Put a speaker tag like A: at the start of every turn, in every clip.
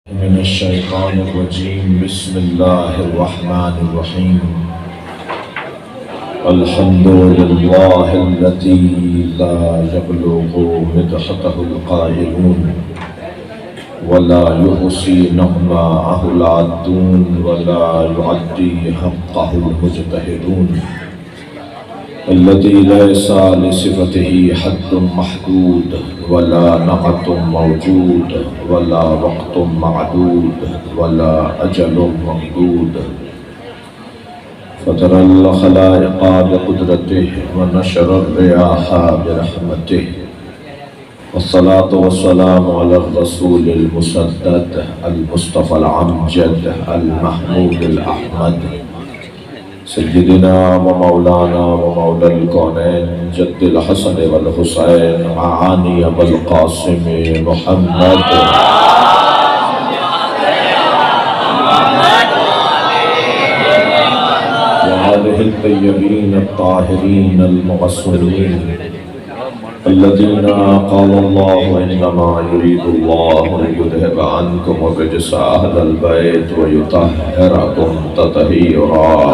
A: من الشيطان الرجيم بسم الله الرحمن الرحيم الحمد لله الذي لا يبلغ مدحته القائلون ولا يحصي نعماءه العادون ولا يعدي حقه المجتهدون الذي ليس لصفته حد محدود ولا نقط موجود ولا وقت معدود ولا أجل ممدود فترى الخلائق بقدرته ونشر الرياح برحمته والصلاة والسلام على الرسول المسدد المصطفى العمجد المحمود الأحمد سيدنا ومولانا ومولى الكونين جد الحسن والحسين معاني أبا القاسم محمد وهذه الطيبين الطاهرين المعصومين الذين قال الله إنما يريد الله ليذهب عنكم الرجس أهل البيت ويطهركم تطهيرا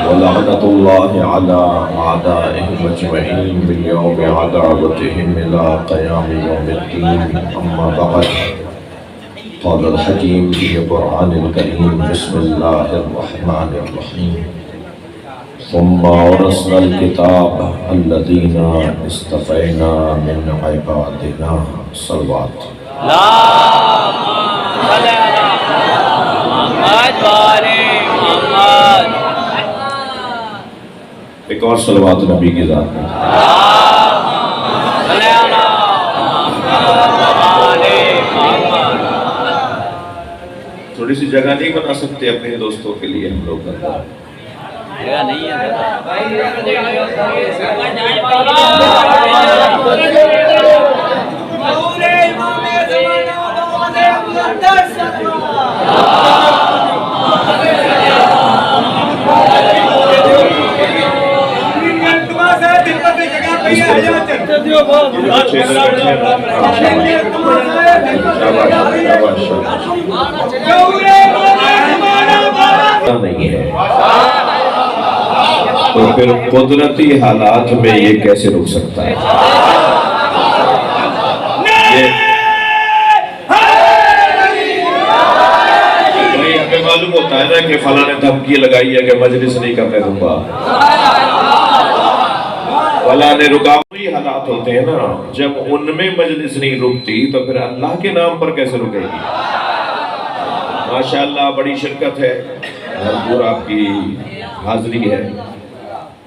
A: ولعنة الله على أعدائهم أجمعين من يوم عداوتهم إلى قيام يوم الدين أما بعد قال الحكيم في القرآن الكريم بسم الله الرحمن الرحيم ثم أورثنا الكتاب الذين اصطفينا من عبادنا صلوات ایک اور صلوات نبی کی ذات میں تھوڑی سی جگہ نہیں بنا سکتے اپنے دوستوں کے لیے ہم لوگ جگہ نہیں ہے تو پھر قدرتی حالات میں یہ کیسے رک سکتا ہے؟ ہمیں معلوم ہوتا ہے نا کہ فلاں نے دھمکی لگائی ہے کہ مجلس نہیں کرنے دوں گا، فلاں نے رکاوٹ، حالات ہوتے ہیں نا، جب ان میں مجلس نہیں رکتی تو پھر اللہ کے نام پر کیسے رکے گی؟ ماشاءاللہ بڑی شرکت ہے، بھرپور آپ کی حاضری ہے،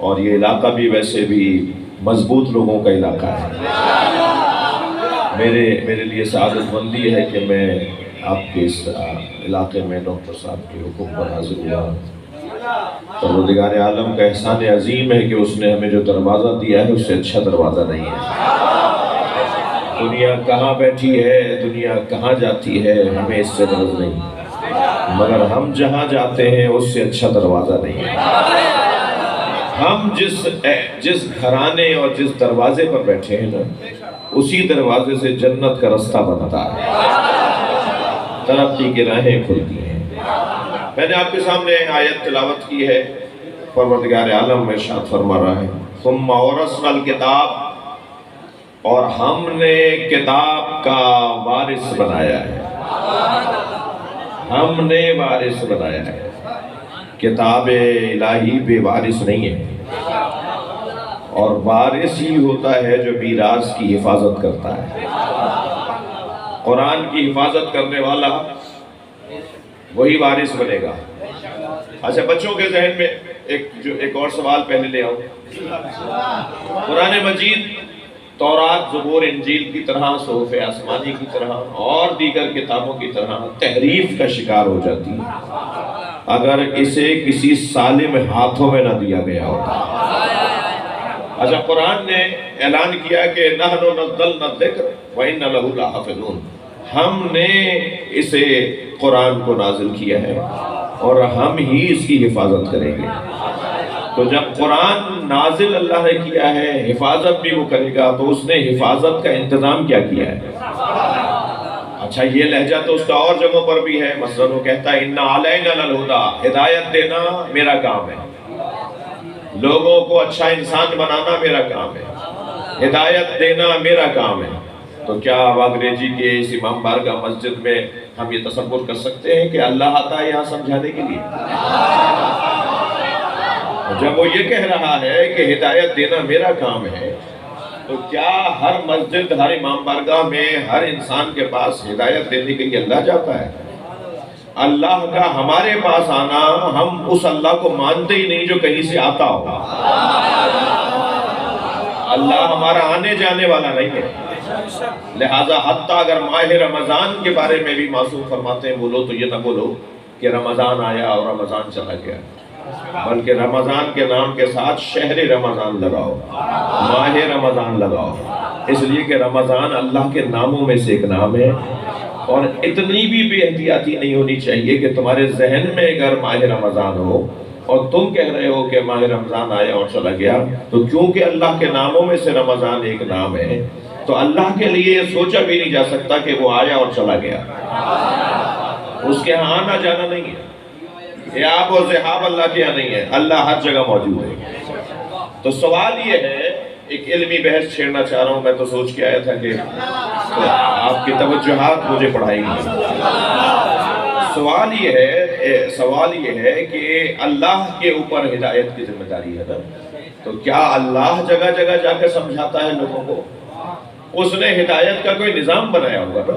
A: اور یہ علاقہ بھی ویسے بھی مضبوط لوگوں کا علاقہ ہے۔ میرے لیے سعادت مندی ہے کہ میں آپ کے اس علاقے میں ڈاکٹر صاحب کے حکم پر حاضر ہوا۔ پروردگار عالم کا احسان عظیم ہے کہ اس نے ہمیں جو دروازہ دیا ہے اس سے اچھا دروازہ نہیں ہے۔ دنیا کہاں بیٹھی ہے، دنیا کہاں جاتی ہے، ہمیں اس سے غرض نہیں، مگر ہم جہاں جاتے ہیں اس سے اچھا دروازہ نہیں ہے۔ ہم جس گھرانے اور جس دروازے پر بیٹھے ہیں نا، اسی دروازے سے جنت کا رستہ بنتا ہے، ترقی کی راہیں کھلتی ہیں۔ میں نے آپ کے سامنے آیت تلاوت کی ہے، پروردگار عالم میں ارشاد فرما رہا ہے ثم اورثنا الکتاب، اور ہم نے کتاب کا وارث بنایا ہے، ہم نے وارث بنایا ہے۔ کتاب الہی بے وارث نہیں ہے، اور وارث ہی ہوتا ہے جو میراث کی حفاظت کرتا ہے۔ قرآن کی حفاظت کرنے والا وہی وارث بنے گا۔ اچھا، بچوں کے ذہن میں ایک اور سوال پہلے لے آؤں۔ قرآن مجید تورات، زبور، انجیل کی طرح، صحف آسمانی کی طرح اور دیگر کتابوں کی طرح تحریف کا شکار ہو جاتی ہے اگر اسے کسی سالم ہاتھوں میں نہ دیا گیا ہوتا۔ اچھا، قرآن نے اعلان کیا کہ نحن نزلنا الذکر وَإِنَّ لَهُ لَحَافِظُونَ، ہم نے اسے قرآن کو نازل کیا ہے اور ہم ہی اس کی حفاظت کریں گے۔ تو جب قرآن نازل اللہ نے کیا ہے، حفاظت بھی وہ کرے گا، تو اس نے حفاظت کا انتظام کیا کیا ہے؟ اچھا یہ لہجہ تو اس کا اور جگہوں پر بھی ہے، مثلا وہ کہتا ہے اِنَّ عَلَيْنَا لَلْهُدَىٰ، ہدایت دینا میرا کام ہے، لوگوں کو اچھا انسان بنانا میرا کام ہے، ہدایت دینا میرا کام ہے۔ تو کیا اب انگریزی کے اس امام بارگاہ مسجد میں ہم یہ تصور کر سکتے ہیں کہ اللہ آتا ہے یہاں سمجھانے کے لیے؟ جب وہ یہ کہہ رہا ہے کہ ہدایت دینا میرا کام ہے، تو کیا ہر مسجد، ہر امام بارگاہ میں ہر انسان کے پاس ہدایت دینے کے لیے اللہ جاتا ہے؟ اللہ کا ہمارے پاس آنا، ہم اس اللہ کو مانتے ہی نہیں جو کہیں سے آتا ہو۔ اللہ ہمارا آنے جانے والا نہیں ہے، لہٰذا حتیٰ اگر ماہ رمضان کے بارے میں بھی معصوم فرماتے ہیں بولو تو یہ نہ بولو کہ رمضان آیا اور رمضان چلا گیا، بلکہ رمضان کے نام کے ساتھ شہر رمضان لگاؤ، ماہ رمضان لگاؤ، اس لیے کہ رمضان اللہ کے ناموں میں سے ایک نام ہے۔ اور اتنی بھی بے احتیاطی نہیں ہونی چاہیے کہ تمہارے ذہن میں اگر ماہ رمضان ہو اور تم کہہ رہے ہو کہ ماہ رمضان آیا اور چلا گیا، تو کیونکہ اللہ کے ناموں میں سے رمضان ایک نام ہے تو اللہ کے لیے یہ سوچا بھی نہیں جا سکتا کہ وہ آیا اور چلا گیا، اس کے ہاں آنا جانا نہیں ہے، یاب و ذہاب اللہ کے یہاں نہیں ہے، اللہ ہر جگہ موجود ہے۔ تو سوال یہ ہے، ایک علمی بحث چھیڑنا چاہ رہا ہوں، میں تو سوچ کے آیا تھا کہ آپ کی توجہات مجھے پڑھائیں گے۔ سوال یہ ہے کہ اللہ کے اوپر ہدایت کی ذمہ داری ہے نا، تو کیا اللہ جگہ جگہ جا کے سمجھاتا ہے لوگوں کو؟ اس نے ہدایت کا کوئی نظام بنایا ہوگا نا۔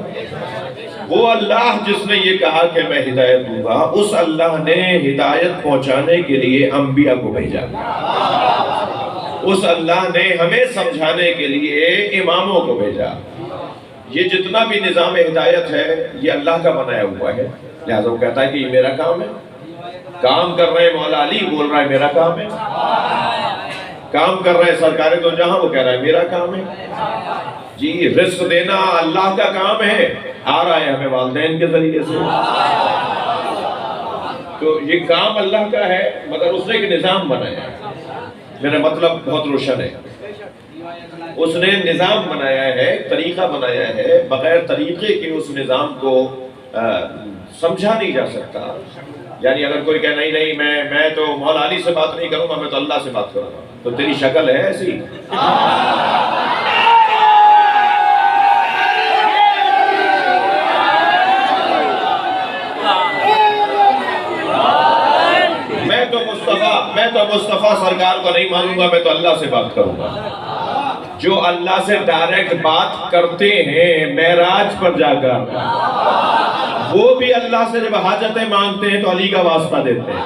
A: وہ اللہ جس نے یہ کہا کہ میں ہدایت دوں گا، اس اللہ نے ہدایت پہنچانے کے لیے انبیاء کو بھیجا، اس اللہ نے ہمیں سمجھانے کے لیے اماموں کو بھیجا۔ یہ جتنا بھی نظام ہدایت ہے یہ اللہ کا بنایا ہوا ہے، لہذا وہ کہتا ہے کہ یہ میرا کام ہے۔ کام کر رہے مولا علی، بول رہا ہے میرا کام ہے۔ کام کر رہے ہیں سرکار دو جہاں، وہ کہہ رہا ہے میرا کام ہے۔ جی رزق دینا اللہ کا کام ہے، آ رہا ہے ہمیں والدین کے ذریعے سے، تو یہ کام اللہ کا ہے، مگر اس نے ایک نظام بنایا ہے۔ میرا مطلب بہت روشن ہے، اس نے نظام بنایا ہے، طریقہ بنایا ہے، بغیر طریقے کے اس نظام کو سمجھا نہیں جا سکتا۔ یعنی اگر کوئی کہے نہیں میں تو مولا علی سے بات نہیں کروں گا، میں تو اللہ سے بات کروں گا، تو تیری شکل ہے ایسی۔ میں تو مصطفیٰ سرکار کو نہیں مانوں گا، میں تو اللہ سے بات کروں گا۔ جو اللہ سے ڈائریکٹ بات کرتے ہیں معراج پر جا کر، وہ بھی اللہ سے جب حاجتیں مانگتے ہیں تو علی کا واسطہ دیتے ہیں،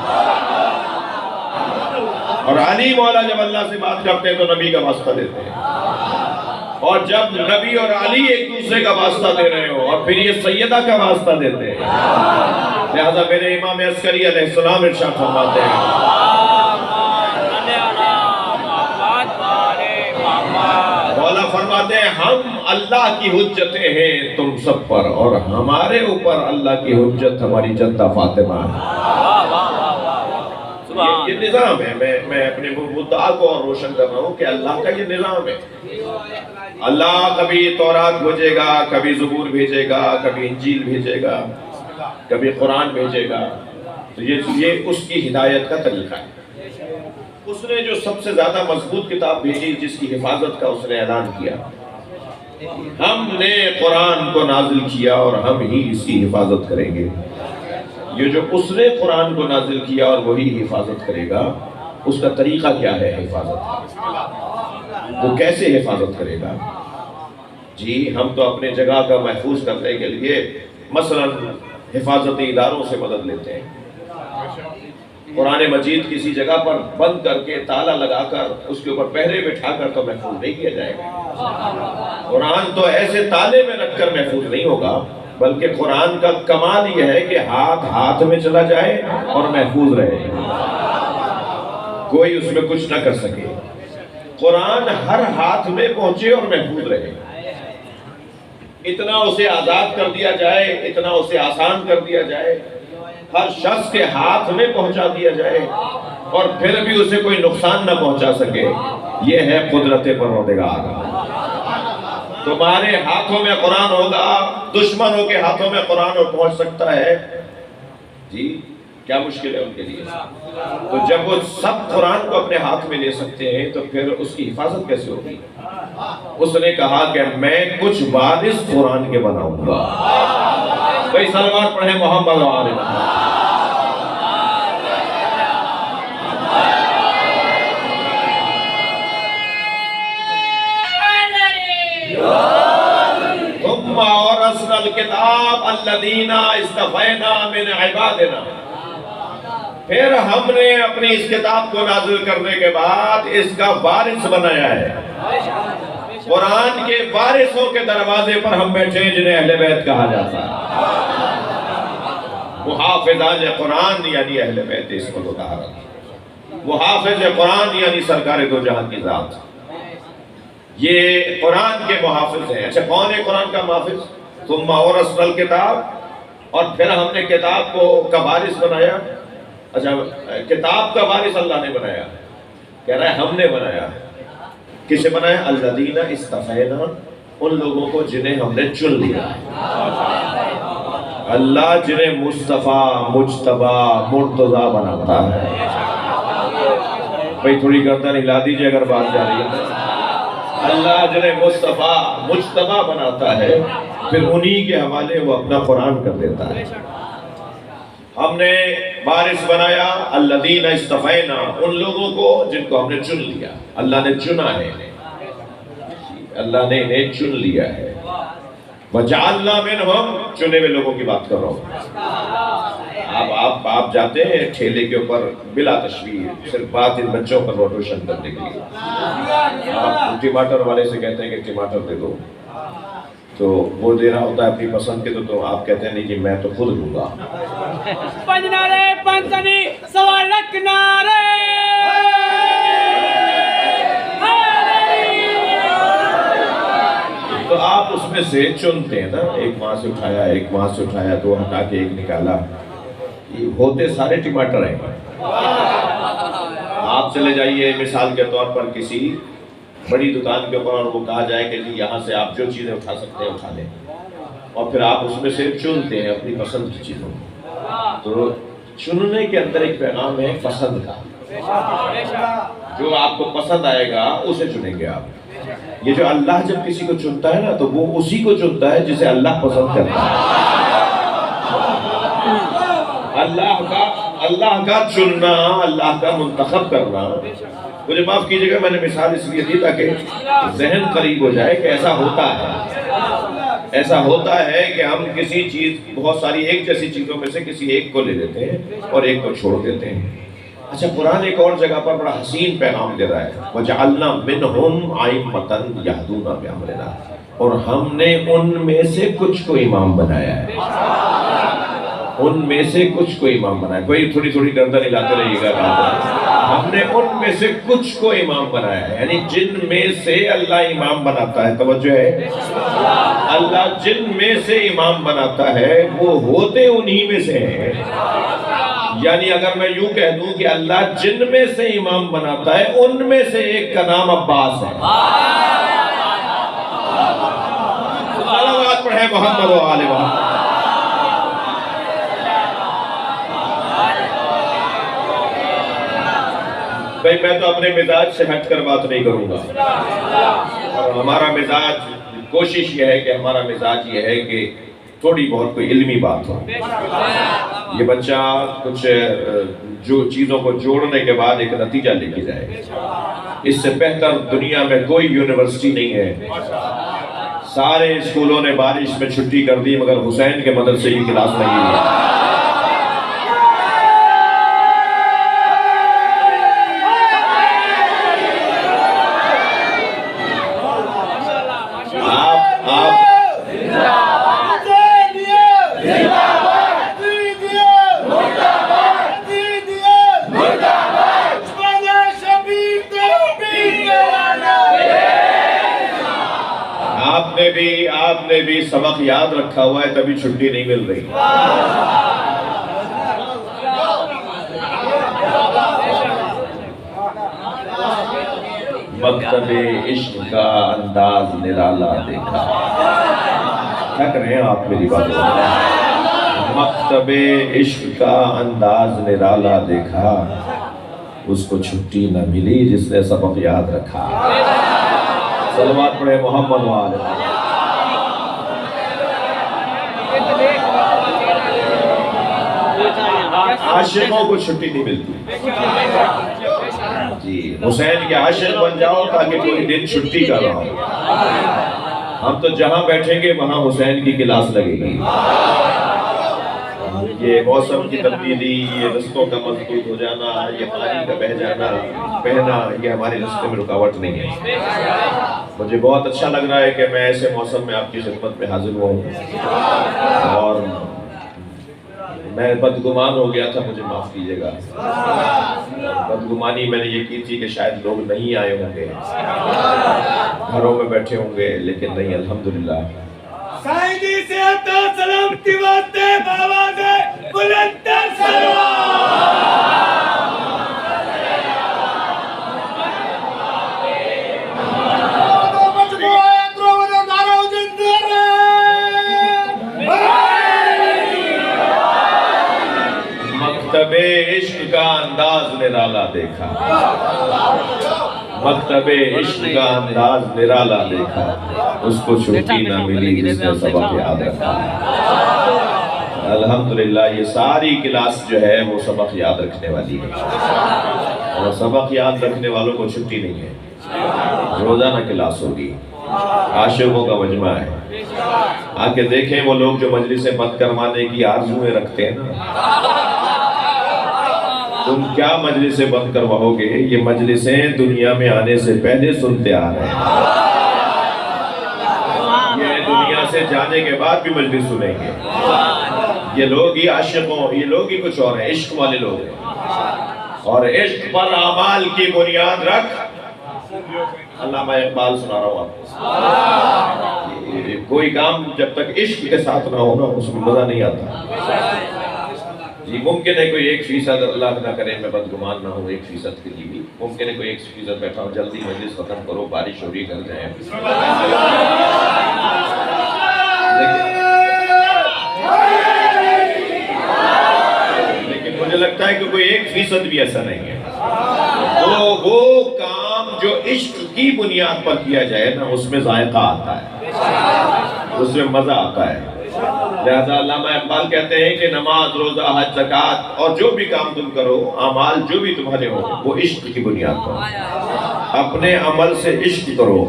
A: اور علی مولا جب اللہ سے بات کرتے ہیں تو نبی کا واسطہ دیتے ہیں۔ اور جب نبی اور علی ایک دوسرے کا واسطہ دے رہے ہو اور پھر یہ سیدہ کا واسطہ دیتے ہیں، لہذا میرے امام عسکری علیہ السلام ارشاد فرماتے ہیں، مولا فرماتے ہیں ہم اللہ کی حجتیں ہیں تم سب پر، اور ہمارے اوپر اللہ کی حجت ہماری جدہ فاطمہ ہے۔ یہ نظام ہے، میں اپنے مدعا کو اور روشن کر رہا ہوں کہ اللہ کا یہ نظام ہے۔ اللہ کبھی تورات بھیجے گا، کبھی زبور بھیجے گا، کبھی انجیل بھیجے گا، کبھی قرآن بھیجے گا، تو یہ اس کی ہدایت کا طریقہ ہے۔ اس نے جو سب سے زیادہ مضبوط کتاب بھیجی جس کی حفاظت کا اس نے اعلان کیا، ہم نے قرآن کو نازل کیا اور ہم ہی اس کی حفاظت کریں گے۔ یہ جو اس نے قرآن کو نازل کیا اور وہی حفاظت کرے گا، اس کا طریقہ کیا ہے حفاظت، وہ کیسے حفاظت کرے گا؟ جی ہم تو اپنے جگہ کا محفوظ کرنے کے لیے مثلا حفاظتی اداروں سے مدد لیتے ہیں۔ قرآن مجید کسی جگہ پر بند کر کے تالا لگا کر اس کے اوپر پہرے بٹھا کر تو محفوظ نہیں کیا جائے گا۔ قرآن تو ایسے تالے میں رکھ کر محفوظ نہیں ہوگا، بلکہ قرآن کا کمال یہ ہے کہ ہاتھ میں چلا جائے اور محفوظ رہے، کوئی اس میں کچھ نہ کر سکے۔ قرآن ہر ہاتھ میں پہنچے اور محفوظ رہے، اتنا اسے آزاد کر دیا جائے، اتنا اسے آسان کر دیا جائے، ہر شخص کے ہاتھ میں پہنچا دیا جائے، اور پھر بھی اسے کوئی نقصان نہ پہنچا سکے، یہ ہے قدرت پروردگار۔ تمہارے ہاتھوں میں قرآن ہوگا، دشمنوں کے ہاتھوں میں قرآن پہنچ سکتا ہے، جی کیا مشکل ہے ان کے لیے؟ تو جب وہ سب قرآن کو اپنے ہاتھ میں لے سکتے ہیں تو پھر اس کی حفاظت کیسے ہوگی؟ اس نے کہا کہ میں کچھ وارث قرآن کے بناؤں گا۔ بھائی سلوات پڑھیں محمد و آل محمد۔ ثم اورثنا الکتاب الذین اصطفینا من عبادنا، پھر ہم نے اپنی اس کتاب کو نازل کرنے کے بعد اس کا وارث بنایا ہے۔ قرآن کے وارثوں کے دروازے پر ہم بیٹھے ہیں جنہیں اہل بیت کہا جاتا ہے۔ محافظان قرآن یعنی اہل بیت عصمت و طہارت، محافظ قرآن یعنی سرکار دو جہان کی ذات، یہ قرآن کے محافظ ہیں۔ اچھا کون ہے قرآن کا محافظ؟ ثم اورثنا الکتاب، اور پھر ہم نے کتاب کو کا وارث بنایا۔ اچھا کتاب کا وارث اللہ نے بنایا، کہہ رہا ہے ہم نے بنایا۔ کسے بنایا؟ الذین اصطفینا، ان لوگوں کو جنہیں ہم نے چن لیا۔ اللہ جنہیں مصطفیٰ، مجتبیٰ، مرتضیٰ بناتا ہے۔ بھئی تھوڑی گردن ہلا دیجئے اگر بات جا رہی ہے۔ اللہ جنہیں مصطفیٰ، مجتبیٰ بناتا ہے، پھر انہی کے حوالے وہ اپنا قرآن کر دیتا ہے۔ ہم نے وارث بنایا الذین اصطفینا، ان لوگوں کو جن کو ہم نے چن لیا۔ اللہ نے چنا ہے، اللہ نے انہیں چن لیا ہے۔ وجعلنا منہم، چنے ہوئے لوگوں کی بات کر رہا ہوں۔ آپ جاتے ہیں ٹھیلے کے اوپر بلا تشویر، صرف بات ان بچوں پر روشن کرنے کے لیے۔ آپ ٹماٹر والے سے کہتے ہیں کہ ٹماٹر دے دو، تو وہ دے رہا ہوتا ہے اپنی پسند کے، تو آپ کہتے ہیں نہیں جی میں تو خود لوں گا۔
B: پنجنارے پنجنی سوالک نارے،
A: تو آپ اس میں سے چنتے ہیں نا، ایک وہاں سے اٹھایا، ایک وہاں سے اٹھایا، دو ہٹا کے ایک نکالا، یہ ہوتے سارے ٹماٹر ہیں۔ آپ چلے جائیے مثال کے طور پر کسی بڑی دکان کے اوپر اور وہ کہا جائے کہ جی یہاں سے آپ جو چیزیں اٹھا سکتے ہیں اٹھا لیں، اور پھر آپ اس میں سے چنتے ہیں اپنی پسند کی چیزوں کو۔ تو چننے کے اندر ایک پیغام ہے پسند کا، جو آپ کو پسند آئے گا اسے چنیں گے آپ۔ یہ جو اللہ جب کسی کو چنتا ہے نا تو وہ اسی کو چنتا ہے جسے اللہ پسند کرتا ہے۔ اللہ کا چننا، اللہ کا منتخب کرنا۔ مجھے معاف کیجئے گا میں نے مثال اس لیے دی تاکہ ذہن قریب ہو جائے کہ ایسا ہوتا ہے کہ ہم کسی چیز، بہت ساری ایک جیسی چیزوں میں سے کسی ایک کو لے لیتے ہیں اور ایک کو چھوڑ دیتے ہیں۔ اچھا قرآن ایک اور جگہ پر بڑا حسین پیغام دے رہا ہے، وَجَعَلْنَا مِنْهُمْ أَئِمَّةً يَهْدُونَ بِأَمْرِنَا، اور ہم نے ان میں سے کچھ کو امام بنایا ہے۔ ان میں سے کچھ کو امام بنایا، کوئی تھوڑی تھوڑی گردن ہلاتے رہیے گا۔ ہم نے ان میں سے کچھ کو امام بنایا ہے، یعنی جن میں سے اللہ امام بناتا ہے، توجہ ہے، اللہ جن میں سے امام بناتا ہے وہ ہوتے انہی میں سے ہیں۔ یعنی اگر میں یوں کہہ دوں کہ اللہ جن میں سے امام بناتا ہے ان میں سے ایک کا نام عباس ہے۔ صلوات پڑھیں محمد و آل محمد۔ بھئی میں تو اپنے مزاج سے ہٹ کر بات نہیں کروں گا، اور ہمارا مزاج، کوشش یہ ہے کہ ہمارا مزاج یہ ہے کہ تھوڑی بہت کوئی علمی بات ہو۔ یہ بچہ کچھ جو چیزوں کو جوڑنے کے بعد ایک نتیجہ لے کے جائے، اس سے بہتر دنیا میں کوئی یونیورسٹی نہیں ہے۔ سارے اسکولوں نے بارش میں چھٹی کر دی مگر حسین کے مدرسے کی کلاس نہیں ہے۔ آپ نے بھی سبق یاد رکھا ہوا ہے تبھی چھٹی نہیں مل رہی۔ مکتب عشق کا انداز نرالا دیکھا. تھک رہے ہیں آپ میری بات کو. مکتب عشق کا انداز نرالا دیکھا, اس کو چھٹی نہ ملی جس نے سبق یاد رکھا. صلوات پڑھے محمد وآلہ. عاشقوں کو چھٹی نہیں ملتی جی. حسین کے عاشق بن جاؤ تاکہ کوئی دن چھٹی کا رہا ہو. ہم تو جہاں بیٹھیں گے وہاں حسین کی کلاس لگے گی. یہ موسم کی تبدیلی, یہ رستوں کا مضبوط ہو جانا, یہ پانی کا بہہ جانا, بہنا, یہ ہمارے رستے میں رکاوٹ نہیں ہے. مجھے بہت اچھا لگ رہا ہے کہ میں ایسے موسم میں آپ کی خدمت میں حاضر ہوں, اور میں بدگمان ہو گیا تھا, مجھے معاف کیجیے گا. بدگمانی میں نے یہ کی تھی کہ شاید لوگ نہیں آئے ہوں گے, گھروں میں بیٹھے ہوں گے, لیکن نہیں, الحمدللہ.
B: سائیں جی سے عطا سلامتی واسطے بآواز بلند تر سلوات.
A: مکتب عشق کا انداز نرالا دیکھا. مکتب عشق کا انداز نرالا دیکھا, اس کو چھٹی نہ ملی جس نے سبق یاد رکھا. الحمدللہ یہ ساری کلاس جو ہے وہ سبق یاد رکھنے والی ہے, اور سبق یاد رکھنے والوں کو چھٹی نہیں ہے. روزانہ کلاس ہوگی, عاشقوں کا مجمع ہے. آ کے دیکھیں وہ لوگ جو مجلسیں بند کروانے کی آرزویں رکھتے ہیں نا, تم کیا مجلسیں بند کرواؤ گے؟ یہ مجلسیں دنیا میں آنے سے پہلے سنتے آ رہے ہیں. یہ دنیا سے جانے کے بعد بھی مجلس سنیں گے. یہ لوگ ہی عاشقوں, یہ لوگ ہی کچھ اور ہیں, عشق والے لوگ ہیں. اور عشق پر اعمال کی بنیاد رکھ. علامہ اقبال سنا رہا ہوں آپ کو. کوئی کام جب تک عشق کے ساتھ نہ ہونا اس میں مزہ نہیں آتا. جی ممکن ہے کوئی 1% اللہ نہ کرے میں بدگمان نہ ہوں 1% کے لیے بھی, ممکن ہے کوئی 1% بیٹھا ہوں, جلدی مجلس ختم کرو, بارش ہو رہی, کر جائیں. لیکن مجھے لگتا ہے کہ کوئی 1% بھی ایسا نہیں ہے. تو وہ کام جو عشق کی بنیاد پر کیا جائے نا, اس میں ذائقہ آتا ہے, اس میں مزہ آتا ہے. لہذا علامہ اقبال کہتے ہیں کہ نماز, روزہ, حج, زکوٰۃ اور جو بھی کام تم کرو, اعمال جو بھی تمہارے ہو, وہ عشق کی بنیاد پر. اپنے عمل سے عشق کرو.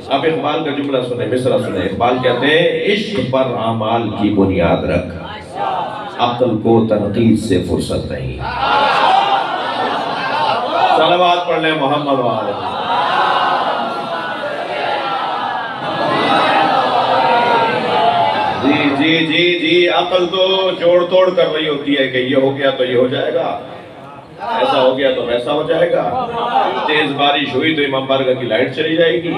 A: اب اقبال کا جملہ سنیں, مصرع سنیں. اقبال کہتے ہیں عشق پر اعمال کی بنیاد رکھ, عقل کو تنقید سے فرصت نہیں. صلوات پڑھ لیں محمد وآلہ. جی عقل تو جوڑ توڑ کر رہی ہوتی ہے کہ یہ ہو گیا تو یہ ہو جائے گا, ایسا ہو گیا تو ویسا ہو جائے گا. تیز بارش ہوئی تو امام بارگاہ کی لائٹ چلی جائے گی,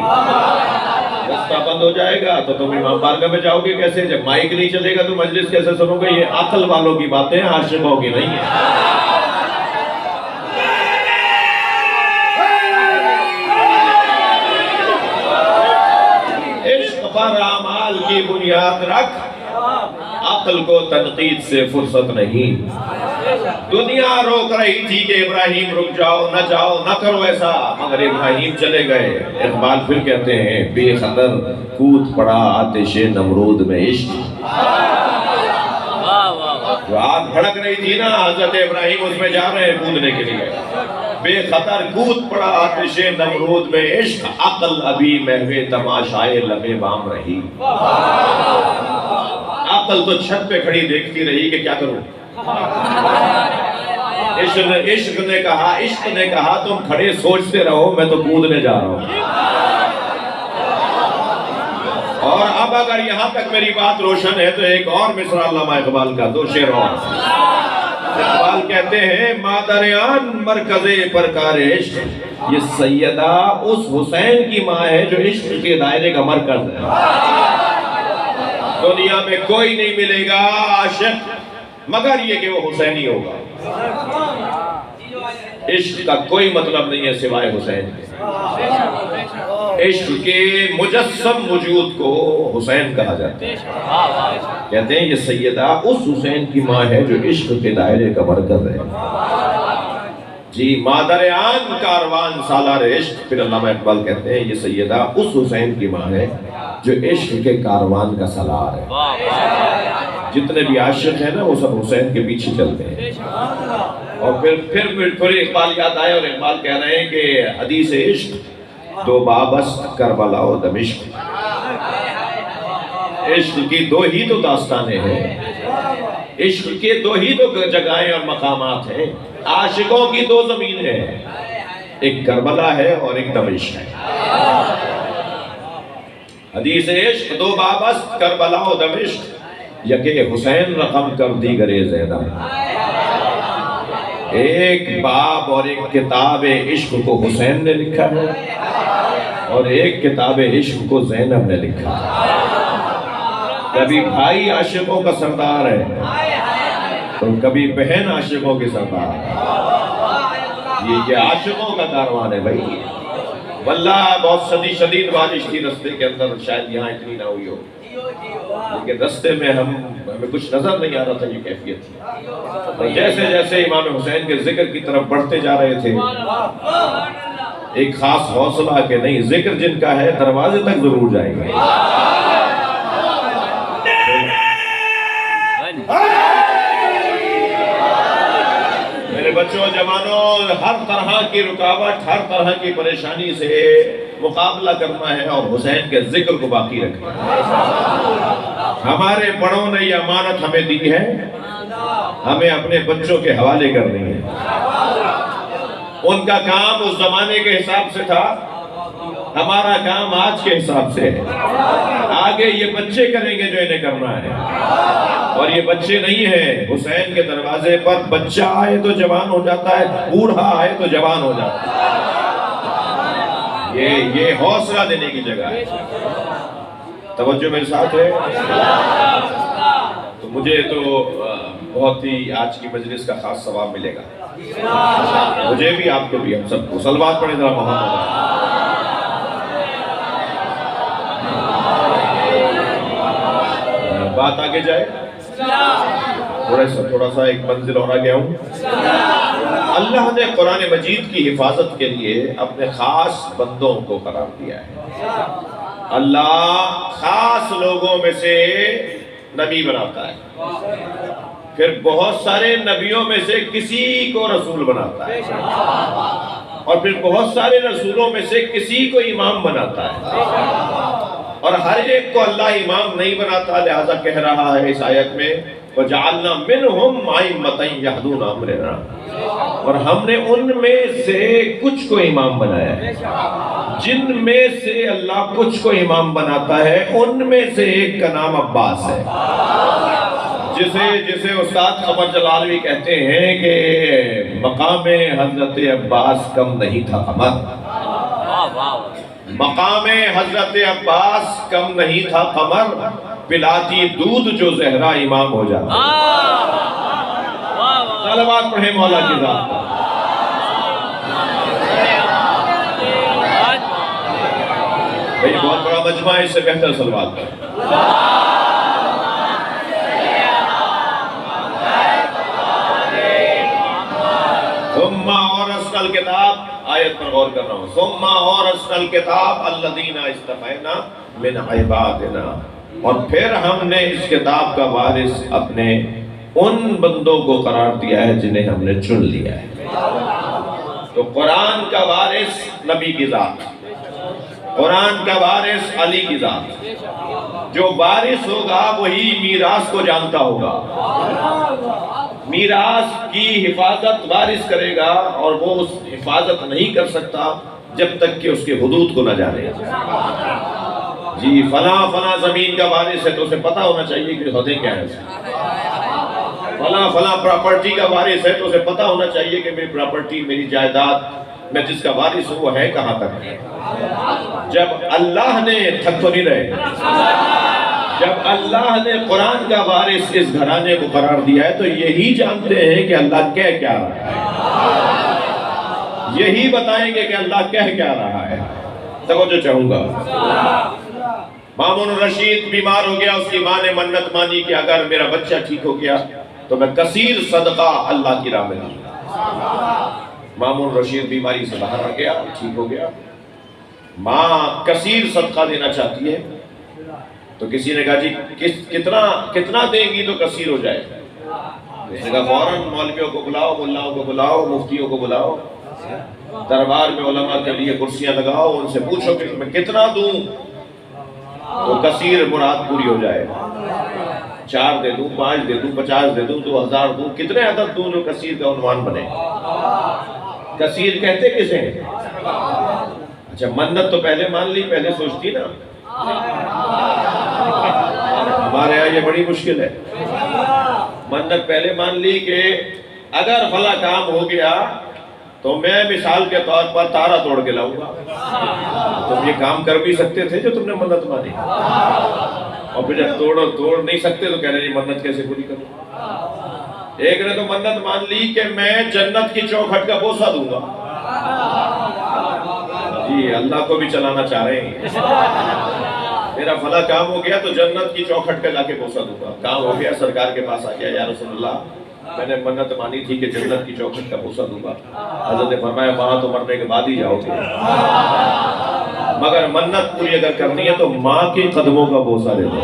A: رستہ بند ہو جائے گا تو تم امام بارگاہ میں جاؤ گے کیسے؟ جب مائک نہیں چلے گا تو مجلس کیسے سنو گے؟ یہ عقل والوں کی باتیں, عاشقوں کی نہیں ہے. عشق پر اعمال کی بنیاد رکھ, عقل کو تنقید سے فرصت نہیں. دنیا روک رہی تھی کہ ابراہیم رک جاؤ, نہ جاؤ, نہ کرو ایسا, مگر ابراہیم چلے گئے. اقبال پھر کہتے ہیں بے خطر کود پڑا آتش نمرود میں عشق. جو آگ بھڑک رہی تھی نا حضرت ابراہیم, اس میں جا رہے ہیں کودنے کے لیے. بے خطر کود پڑا آتش نمرود میں عشق, عقل ابھی محو تماشائے لبے بام رہی. عقل تو چھت پہ کھڑی دیکھتی رہی کہ کیا کروں. عشق نے کہا تم کھڑے سوچتے رہو, میں تو کودنے جا رہا ہوں. اور اب اگر یہاں تک میری بات روشن ہے تو ایک اور مصرع علامہ اقبال کا, 2 شعر اور. اقبال کہتے ہیں مادریان مرکز پرکار عشق, یہ سیدہ اس حسین کی ماں ہے جو عشق کے دائرے کا مرکز ہے. دنیا میں کوئی نہیں ملے گا عاشق مگر یہ کہ وہ حسینی ہوگا. عشق کا کوئی مطلب نہیں ہے سوائے حسین کے۔ عشق کے مجسم وجود کو حسین کہا جاتا ہے۔ کہتے ہیں یہ سیدہ اس حسین کی ماں ہے جو عشق کے دائرے کا مرکز ہے۔ جی مادر آن کاروان سالار عشق۔ پھر علامہ اقبال کہتے ہیں یہ سیدہ اس حسین کی ماں ہے جو عشق کے کاروان کا سالار ہے۔ جتنے بھی عاشق ہیں نا وہ سب حسین کے پیچھے چلتے ہیں۔ اور پھر اقبال یاد آئے اور اقبال کہہ رہے ہیں کہ حدیث عشق دو بابست کربلا و دمشق۔ عشق کی دو ہی تو داستانیں ہیں، عشق کے دو ہی تو جگہیں اور مقامات ہیں، عاشقوں کی دو زمین ہیں، ایک کربلا ہے اور ایک دمشق ہے۔ حدیث عشق دو بابست کربلا و دمشق، یکے حسین رقم کر دیگرے زینب۔ ایک باب اور ایک کتاب عشق کو حسین نے لکھا ہے اور ایک کتاب عشق کو زینب نے لکھا ہے۔ کبھی بھائی عاشقوں کا سردار ہے تو کبھی بہن عاشقوں کی سردار ہے۔ یہ عاشقوں کا کاروان ہے بھائی۔ واللہ بہت شدید بارش تھی رستے کے اندر، شاید یہاں اتنی نہ ہوئی ہو، لیکن رستے میں ہمیں کچھ نظر نہیں آ رہا تھا، یہ کیفیت تھی۔ اور جیسے جیسے امام حسین کے ذکر کی طرف بڑھتے جا رہے تھے، ایک خاص حوصلہ کہ نہیں، ذکر جن کا ہے دروازے تک ضرور جائے گا۔ میرے بچوں جوانوں، ہر طرح کی رکاوٹ، ہر طرح کی پریشانی سے مقابلہ کرنا ہے اور حسین کے ذکر کو باقی رکھنا ہے۔ ہمارے بڑوں نے یہ امانت ہمیں دی ہے، ہمیں اپنے بچوں کے حوالے کرنی ہے۔ ان کا کام اس زمانے کے حساب سے تھا، ہمارا کام آج کے حساب سے ہے۔ آگے یہ بچے کریں گے جو انہیں کرنا ہے، اور یہ بچے نہیں ہیں۔ حسین کے دروازے پر بچہ آئے تو جوان ہو جاتا ہے، بوڑھا آئے تو جوان ہو جاتا ہے۔ یہ حوصلہ دینے کی جگہ ہے۔ توجہ میرے ساتھ ہے؟ تو مجھے تو بہت ہی آج کی مجلس کا خاص ثواب ملے گا، مجھے بھی، آپ کو بھی، ہم سب کو۔ صلوات پڑھیں ذرا محمد۔ بات آگے جائے، تھوڑا سا ایک منزل اور آگے ہوں۔ اللہ نے قرآن مجید کی حفاظت کے لیے اپنے خاص بندوں کو قرار دیا ہے۔ اللہ خاص لوگوں میں سے نبی بناتا ہے، پھر بہت سارے نبیوں میں سے کسی کو رسول بناتا ہے، اور پھر بہت سارے رسولوں میں سے کسی کو امام بناتا ہے، اور ہر ایک کو اللہ امام نہیں بناتا۔ لہذا کہہ رہا ہے اس آیت میں وَجَعَلْنَا مِنْهُمْ أَئِمَّةً يَهْدُونَ بِأَمْرِنَا، اور ہم نے ان میں سے کچھ کو امام بنایا ہے۔ جن میں سے اللہ کچھ کو امام بناتا ہے ان میں سے ایک کا نام عباس ہے، جسے استاد قمر جلالوی کہتے ہیں کہ مقام حضرت عباس کم نہیں تھا قمر، مقام حضرت عباس کم نہیں تھا قمر، پلاتی دودھ جو زہرا امام ہو جاتا۔ صلوات پڑھیں مولا کی ذات پر۔ بھئی بہت بڑا مجمع ہے، اس سے بہتر صلوات پڑھیں۔ ثم اورثنا الکتاب، آیت پر غور کر رہا ہوں۔ ثم اورثنا الکتاب الذین اصطفینا من عبادنا، اور پھر ہم نے اس کتاب کا وارث اپنے ان بندوں کو قرار دیا ہے جنہیں ہم نے چن لیا ہے۔ تو قرآن کا وارث نبی کی ذات، قرآن کا وارث علی کی ذات۔ جو وارث ہوگا وہی میراث کو جانتا ہوگا، میراث کی حفاظت وارث کرے گا، اور وہ اس حفاظت نہیں کر سکتا جب تک کہ اس کے حدود کو نہ جانے۔ جی فلاں زمین کا وارث ہے تو اسے پتا ہونا چاہیے کہ حدیں کیا ہے، فلاں پراپرٹی کا وارث ہے تو اسے پتا ہونا چاہیے کہ میری پراپرٹی، میری جائیداد، میں جس کا وارث ہوں وہ ہے کہاں تک ہے۔ جب اللہ نے تھک تو نہیں رہے، جب اللہ نے قرآن کا وارث اس گھرانے کو قرار دیا ہے تو یہی جانتے ہیں کہ اللہ کہہ کیا رہا ہے۔ یہی بتائیں گے کہ اللہ کہہ کیا رہا ہے. توجہ چاہوں گا. مامون الرشید بیمار ہو گیا, اس کی ماں نے منت مانی کہ اگر میرا بچہ ٹھیک ہو گیا تو میں کثیر صدقہ اللہ کی راہ میں دوں گا. مامون الرشید بیماری سے باہر آ گیا, ٹھیک ہو گیا. ماں کثیر صدقہ دینا چاہتی ہے تو کسی نے کہا جی کتنا دیں گی تو کثیر ہو جائے. اس نے کہا فوراً مولویوں کو بلاؤ, ملاؤں کو بلاؤ, مفتیوں کو بلاؤ, دربار میں علماء کے لیے کرسیاں لگاؤ, ان سے پوچھو کہ میں کتنا دوں تو کثیر مراد پوری ہو جائے. 4 دے دوں, 5 دے دوں, 50 دے دوں, 2000 دوں, کتنے عدد دوں جو کثیر کا عنوان بنے. کثیر کہتے کسے ہیں؟ اچھا منت تو پہلے مان لی, پہلے سوچتی نا. ہمارے یہاں یہ بڑی مشکل ہے. منت پہلے مان لی کہ اگر فلاں کام ہو گیا تو میں مثال کے طور پر تارا توڑ کے لاؤں گا. تم یہ کام کر بھی سکتے تھے جو تم نے منت مانی, اور پھر جب توڑ نہیں سکتے تو کہہ رہے جی منت کیسے پوری کروں. ایک نے تو منت مان لی کہ میں جنت کی چوکھٹ کا بوسہ دوں گا. جی اللہ کو بھی چلانا چاہ رہے ہیں. میرا فلاں کام ہو گیا تو جنت کی چوکھٹ کا جا کے بوسہ دوں گا. کام ہو گیا, سرکار کے پاس آ گیا, یا رسول اللہ میں نے منت مانی تھی کہ جنت کی چوکھٹ کا بوسہ دوں گا. حضرت نے فرمایا وہاں تو مرنے کے بعد ہی جاؤ گے, مگر منت پوری اگر کرنی ہے تو ماں کے قدموں کا بوسہ دے دو.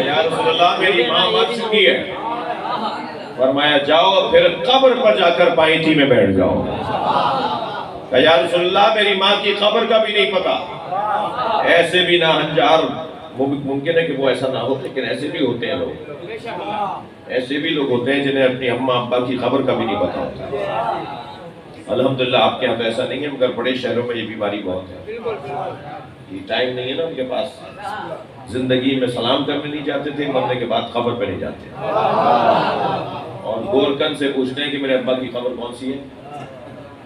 A: یا رسول اللہ میری ماں مر چکی ہے. فرمایا جاؤ پھر قبر پر جا کر پائنٹی میں بیٹھ جاؤ. یا رسول اللہ میری ماں کی قبر کا بھی نہیں پتا. ایسے بھی نہ ہنجار, ممکن ہے کہ وہ ایسا نہ ہو, لیکن ایسے بھی ہوتے ہیں لوگ, ایسے بھی لوگ ہوتے ہیں جنہیں اپنی اماں ابا کی خبر کا بھی نہیں پتا ہوتا. الحمدللہ آپ کے یہاں تو ایسا نہیں ہے, مگر بڑے شہروں میں یہ بیماری بہت ہے. یہ ٹائم نہیں ہے نا ان کے پاس, زندگی میں سلام کرنے نہیں جاتے تھے, مرنے کے بعد خبر پہ نہیں جاتے, اور گورکن سے پوچھتے ہیں کہ میرے ابا کی خبر کون سی ہے,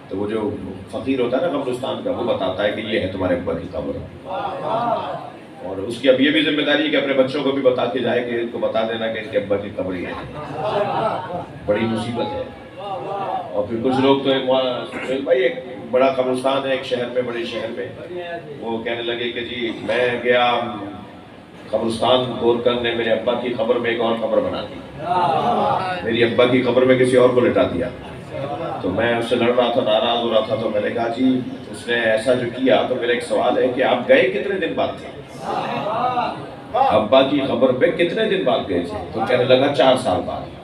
A: تو وہ جو فقیر ہوتا ہے نا قبرستان کا, وہ بتاتا ہے کہ یہ ہے تمہارے ابا کی قبر. اور اس کی اب یہ بھی ذمہ داری ہے کہ اپنے بچوں کو بھی بتا کے جائے کہ ان کو بتا دینا کہ ان کے ابا کی قبر ہی ہے. بڑی مصیبت ہے. اور پھر کچھ لوگ تو بھائی ایک بڑا قبرستان ہے ایک شہر میں, بڑے شہر میں, وہ کہنے لگے کہ جی میں گیا قبرستان, گورکن نے میرے ابا کی قبر میں ایک اور قبر بنا دی, میری ابا کی قبر میں کسی اور کو لٹا دیا. تو میں اس سے لڑ رہا تھا, ناراض ہو رہا تھا, تو میں نے کہا جی اس نے ایسا جو کیا, تو میرا ایک سوال ہے کہ آپ گئے کتنے دن بعد تھے, ابا کی قبر پہ کتنے دن بعد گئے تھے؟ تو کہنے لگا 4 سال بعد.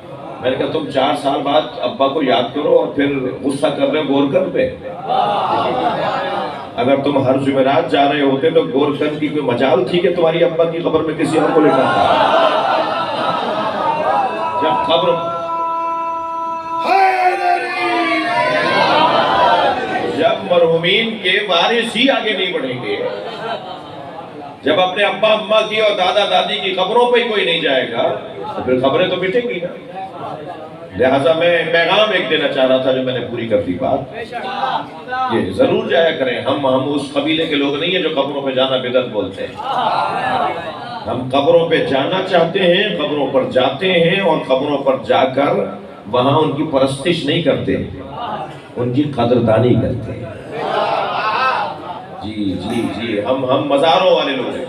A: میں نے کہا تم 4 سال بعد ابا کو یاد کرو اور پھر غصہ کر رہے ہو گورکن پہ. اگر تم ہر جمعرات جا رہے ہوتے تو گورکن کی کوئی مجال تھی کہ تمہاری ابا کی قبر میں کسی اور کو لٹا دیا. جب قبر جب مرحومین کے وارث ہی آگے نہیں بڑھیں گے, جب اپنے ابا اماں کی اور دادا دادی کی قبروں پہ ہی کوئی نہیں جائے گا تو پھر خبریں تو مٹیں گی نا. لہٰذا میں پیغام ایک دینا چاہ رہا تھا جو میں نے پوری کر دی بات, یہ ضرور جایا کریں. ہم اس قبیلے کے لوگ نہیں ہیں جو قبروں پہ جانا بدعت بولتے ہیں. ہم قبروں پہ جانا چاہتے ہیں, قبروں پر جاتے ہیں, اور قبروں پر جا کر وہاں ان کی پرستش نہیں کرتے, ان کی قدردانی کرتے ہیں. جی جی جی ہم مزاروں والے لوگ ہیں,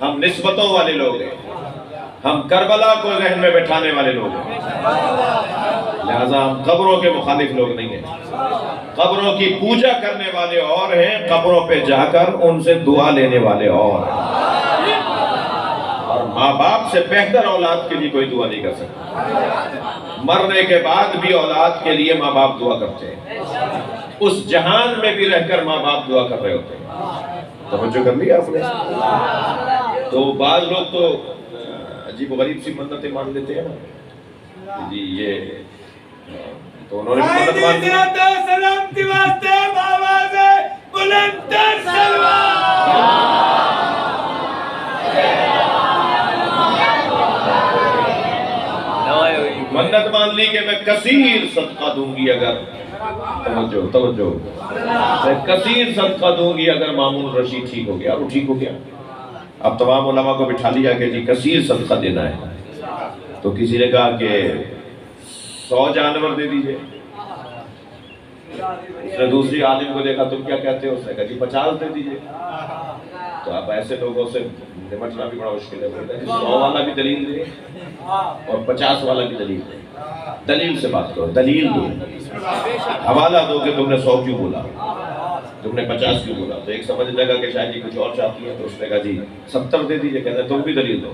A: ہم نسبتوں والے لوگ ہیں, ہم کربلا کو ذہن میں بٹھانے والے لوگ ہیں. لہذا ہم قبروں کے مخالف لوگ نہیں ہیں. قبروں کی پوجا کرنے والے اور ہیں, قبروں پہ جا کر ان سے دعا لینے والے اور ہیں. اور ماں باپ سے بہتر اولاد کے لیے کوئی دعا نہیں کر سکتا. مرنے کے بعد بھی اولاد کے لیے ماں باپ دعا کرتے ہیں, اس جہان میں بھی رہ کر ماں باپ دعا کر رہے ہوتے ہیں. توجہ کر لیا آپ نے؟ تو بعض لوگ تو عجیب و غریب سی منتیں مان لیتے ہیں نا جی, یہ تو انہوں نے منت مان لی.
B: سلامتی واسطے آواز بلند تر سلوات.
A: منت مان لی کہ میں کثیر صدقہ دوں گی اگر, توجہ, میں کثیر صدقہ دوں گی اگر مامون رشید ٹھیک ہو گیا. وہ ٹھیک ہو گیا. اب تمام علماء کو بٹھا لیا کہ جی کثیر صدقہ دینا ہے، تو کسی نے کہا کہ 100 جانور دے دیجئے۔ اس نے دوسری عالم کو دیکھا، تم کیا کہتے ہو؟ اس نے کہا جی 50 دے دیجئے۔ تو اب ایسے لوگوں سے نمٹنا بھی بڑا مشکل ہے، 100 والا بھی دلیل دے اور 50 والا بھی دلیل دے۔ دلیل سے بات کرو، دلیل دو، حوالہ دو کہ تم نے 100 کیوں بولا، تم نے 50 کیوں بولا۔ تو ایک سمجھ لگا کہ شاید یہ کچھ اور چاہتی ہے، تو اس نے کہا جی 70 دے دیجئے۔ کہتے ہیں تم بھی دلیل دو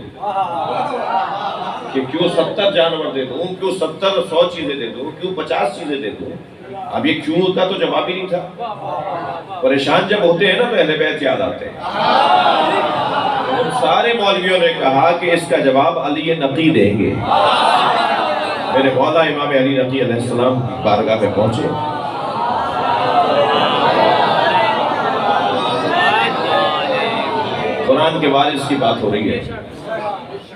A: کہ کیوں 70 جانور دے دوں، کیوں 70 100 چیزیں دے دوں، کیوں 50 چیزیں دے دوں۔ اب یہ کیوں کا تو جواب ہی نہیں تھا۔ پریشان جب ہوتے ہیں نا تو اہل بیت یاد آتے ہیں۔ ان سارے مولویوں نے کہا کہ اس کا جواب علی نقی دیں گے۔ میرے مولا امام علی نقی علیہ السلام بارگاہ میں پہنچے، قرآن کے وارث کی بات ہو رہی ہے،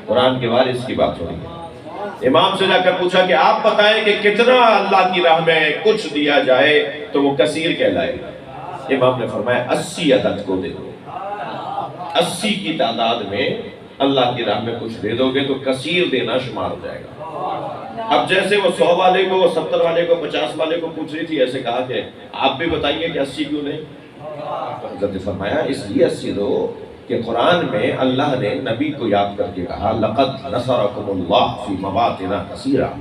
A: قرآن کے وارث کی بات ہو رہی ہے۔ امام سے جا کر پوچھا کہ آپ بتائیں کہ کتنا اللہ کی راہ میں کچھ دیا جائے تو وہ کثیر کہلائے گا۔ امام نے فرمایا 80 عدد کو دے دو، 80 کی تعداد میں اللہ کی راہ میں کچھ دے دو گے تو کثیر دینا شمار ہو جائے گا۔ اب جیسے وہ 100 والے کو، 70 والے کو، 50 والے کو پوچھ رہی تھی، ایسے کہا کہ آپ بھی بتائیے کہ 80 کیوں نہیں؟ تو حضرت نے فرمایا اس لیے 80 دو کہ قرآن میں اللہ نے نبی کو یاد کر کے کہا لَقَدْ نَصَرَكُمُ اللَّهُ فِي مَوَاطِنَ كَثِيرًا،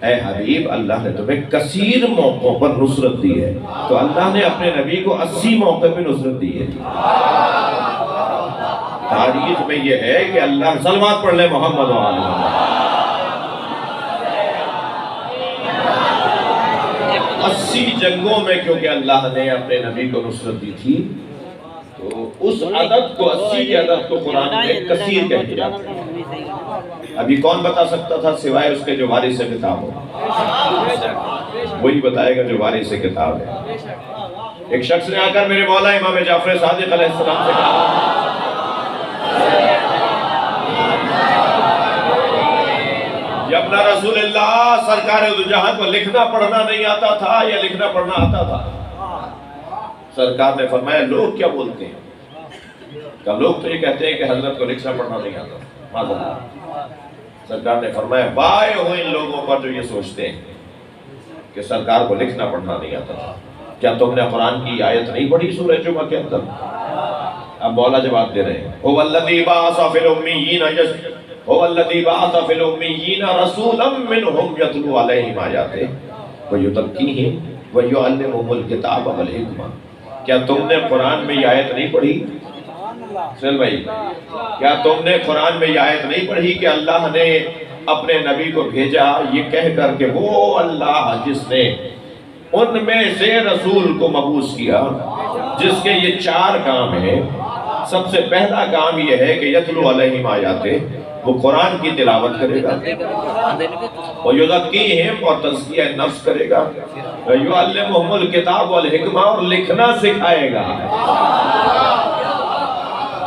A: اے حبیب اللہ نے تمہیں کثیر موقعوں پر نصرت دی ہے۔ تو اللہ نے اپنے نبی کو 80 موقع پہ نصرت دی ہے۔ تاریخ میں یہ ہے کہ اللہ سلوات پڑھ لے محمد و آل محمد۔ 80 جنگوں میں کیونکہ اللہ نے اپنے نبی کو نصرت دی تھی، تو اس عدد کو 80 کے عدد کو قرآن میں کثیر کہتے جاتے ہیں۔ ابھی کون بتا سکتا تھا سوائے اس کے جو وارث کتاب ہو؟ وہی بتائے گا جو وارث کتاب ہے۔ ایک شخص نے آ کر میرے مولا امام جعفر صادق علیہ السلام سے کہا ابن رسول اللہ، سرکار دو جہاں کو لکھنا پڑھنا نہیں آتا تھا یا لکھنا پڑھنا آتا تھا؟ سرکار نے فرمایا لوگ کیا بولتے ہیں؟ کہ لوگ تو یہ کہتے ہیں کہ حضرت کو لکھنا پڑھنا نہیں آتا۔ معذرت، سرکار نے فرمایا بائے ہو ان لوگوں پر جو یہ سوچتے ہیں کہ سرکار کو لکھنا پڑھنا نہیں آتا تھا۔ کیا تم نے قرآن کی آیت نہیں پڑھی سورہ جمعہ کے اندر؟ اب مولا جواب دے رہے ہیں هو الذی بعث فی الامیین هو الذی بعث فی الامیین رسولا منهم یتلو علیہم آیاتہ ویزکیہم ویعلمہم الکتاب والحکمہ۔ کیا تم نے قرآن میں یہ آیت نہیں پڑھی؟ سن بھائی، کیا تم نے قرآن میں یہ آیت نہیں پڑھی کہ اللہ نے اپنے نبی کو بھیجا یہ کہہ کر کہ وہ اللہ جس نے ان میں سے رسول کو مبعوث کیا جس کے یہ 4 کام ہیں۔ سب سے پہلا کام یہ ہے کہ یتلو علیہم آیاتہ، وہ قرآن کی تلاوت کرے گا، وَيُزَكِّيهِمْ اور تزکیہ نفس کرے گا، وَيُعَلِّمُهُمُ الْكِتَابَ وَالْحِکْمَةَ اور لکھنا سکھائے گا۔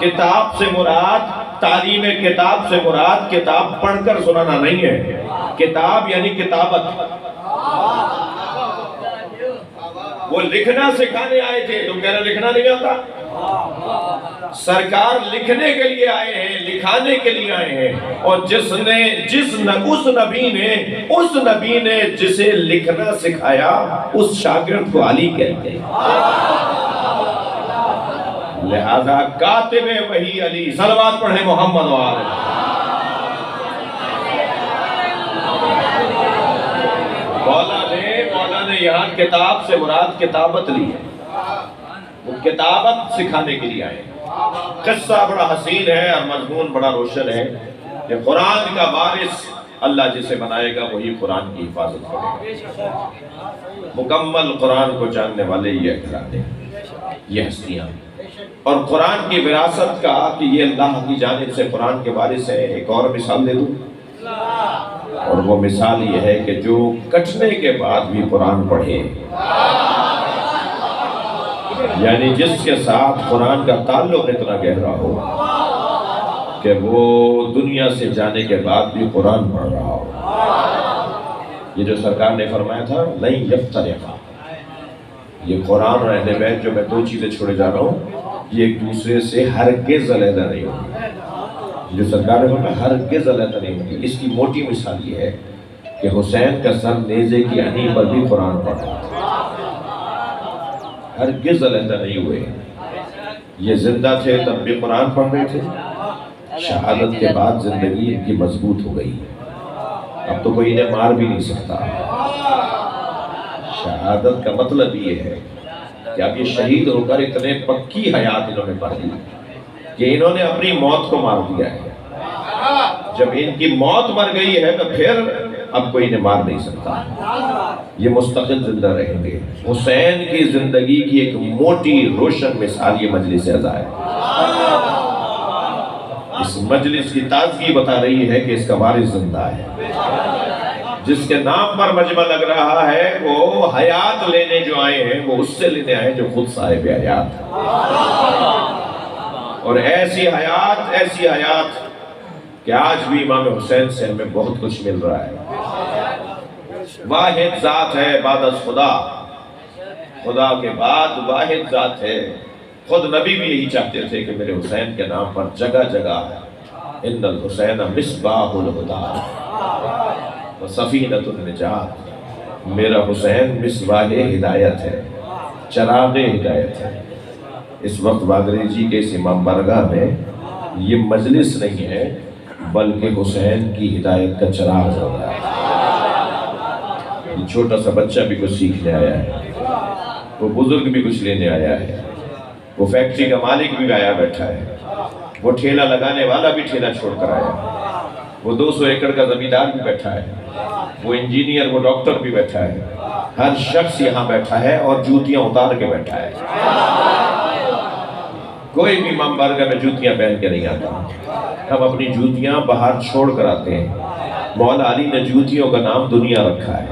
A: کتاب سے مراد، تعلیم کتاب سے مراد کتاب پڑھ کر سنانا نہیں ہے، کتاب یعنی کتابت۔ وہ لکھنا سکھانے آئے تھے، تم کہہ رہے لکھنا نہیں آتا؟ سرکار لکھنے کے لیے آئے ہیں، لکھانے کے لیے آئے ہیں، اور اس نبی نے جسے لکھنا سکھایا اس شاگرد کو علی کہتے ہیں۔ لہذا کاتب وحی علی، صلوات پڑھیں محمد و آل محمد۔ مولا نے یہاں کتاب سے مراد کتابت لی ہے، وہ کتابت سکھانے کے لیے آئے ہیں۔ قصہ بڑا حسین ہے اور مضمون بڑا روشن ہے کہ قرآن کا وارث اللہ جسے بنائے گا وہی قرآن کی حفاظت کرے گا۔ مکمل قرآن کو جاننے والے یہ گھرانے، یہ ہستیاں، اور قرآن کی وراثت کا کہ یہ اللہ کی جانب سے قرآن کے وارث ہے۔ ایک اور مثال دے دوں، اور وہ مثال یہ ہے کہ جو کٹنے کے بعد بھی قرآن پڑھے، یعنی جس کے ساتھ قرآن کا تعلق اتنا گہرا ہو کہ وہ دنیا سے جانے کے بعد بھی قرآن پڑھ رہا ہو۔ یہ جو سرکار نے فرمایا تھا لَن یفترقا، یہ قرآن اور اہل بیت جو میں 2 چیزیں چھوڑے جا رہا ہوں، یہ ایک دوسرے سے ہرگز علیحدہ نہیں ہوگی۔ جو سرکار نے فرمایا ہرگز علیحدہ نہیں ہوگی. اس کی موٹی مثال یہ ہے کہ حسین کا سر نیزے کی ہنی پر بھی قرآن پڑھ رہا تھا. ہرگز علیحدہ نہیں ہوئے. یہ زندہ تھے تب بھی قرآن پڑھ رہے تھے. شہادت کے بعد زندگی ان کی مضبوط ہو گئی. اب تو کوئی انہیں مار بھی نہیں سکتا. شہادت کا مطلب یہ ہے کہ اب یہ شہید ہو کر اتنے پکی حیات انہوں نے پا لی کہ انہوں نے اپنی موت کو مار دیا ہے. جب ان کی موت مر گئی ہے تو پھر اب کوئی انہیں مار نہیں سکتا. یہ مستقل زندہ رہیں گے. حسین کی زندگی کی ایک موٹی روشن مثال یہ مجلس عزا ہے. اس مجلس کی تازگی بتا رہی ہے کہ اس کا وارث زندہ ہے. جس کے نام پر مجمع لگ رہا ہے وہ حیات لینے جو آئے ہیں وہ اس سے لینے آئے جو خود صاحب حیات ہے. اور ایسی حیات کہ آج بھی امام حسین سے ہمیں بہت کچھ مل رہا ہے. واحد ذات ہے بعد از خدا. خدا کے بعد واحد ذات ہے. خود نبی بھی یہی چاہتے تھے کہ میرے حسین کے نام پر جگہ جگہ ان الحسین مصباح الہدی وسفینۃ النجات. میرا حسین مصباح ہدایت ہے, چراغ ہدایت ہے. اس وقت باگری جی کے اس امام بارگاہ میں یہ مجلس نہیں ہے بلکہ حسین کی ہدایت کا چراغ ہو رہا ہے. یہ چھوٹا سا بچہ بھی کچھ سیکھنے آیا ہے, وہ بزرگ بھی کچھ لینے آیا ہے, وہ فیکٹری کا مالک بھی آیا بیٹھا ہے, وہ ٹھیلا لگانے والا بھی ٹھیلا چھوڑ کر آیا, وہ 200 ایکڑ کا زمیندار بھی بیٹھا ہے, وہ انجینئر وہ ڈاکٹر بھی بیٹھا ہے. ہر شخص یہاں بیٹھا ہے اور جوتیاں اتار کے بیٹھا ہے. کوئی بھی امام بارگاہ میں جوتیاں پہن کے نہیں آتا. ہم اپنی جوتیاں باہر چھوڑ کر آتے ہیں. مولا علی نے جوتیوں کا نام دنیا رکھا ہے.